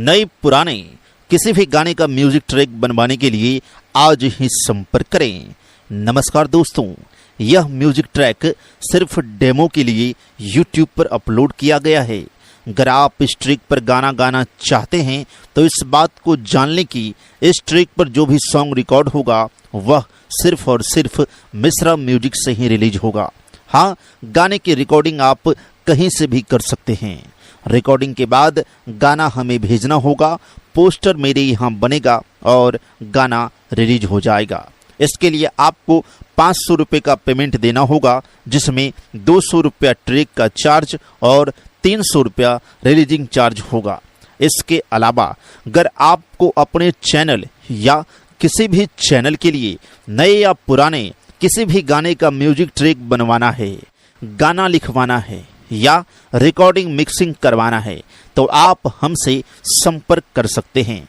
नए पुराने किसी भी गाने का म्यूजिक ट्रैक बनवाने के लिए आज ही संपर्क करें। नमस्कार दोस्तों, यह म्यूजिक ट्रैक सिर्फ डेमो के लिए YouTube पर अपलोड किया गया है। अगर आप इस ट्रैक पर गाना गाना चाहते हैं तो इस बात को जान लें कि इस ट्रैक पर जो भी सॉन्ग रिकॉर्ड होगा वह सिर्फ और सिर्फ मिश्रा म्यूजिक से ही रिलीज होगा। हाँ, गाने की रिकॉर्डिंग आप कहीं से भी कर सकते हैं। रिकॉर्डिंग के बाद गाना हमें भेजना होगा, पोस्टर मेरे यहाँ बनेगा और गाना रिलीज हो जाएगा। इसके लिए आपको 500 रुपये का पेमेंट देना होगा, जिसमें 200 रुपया ट्रैक का चार्ज और 300 रुपया रिलीजिंग चार्ज होगा। इसके अलावा अगर आपको अपने चैनल या किसी भी चैनल के लिए नए या पुराने किसी भी गाने का म्यूजिक ट्रैक बनवाना है, गाना लिखवाना है या रिकॉर्डिंग मिक्सिंग करवाना है तो आप हमसे संपर्क कर सकते हैं।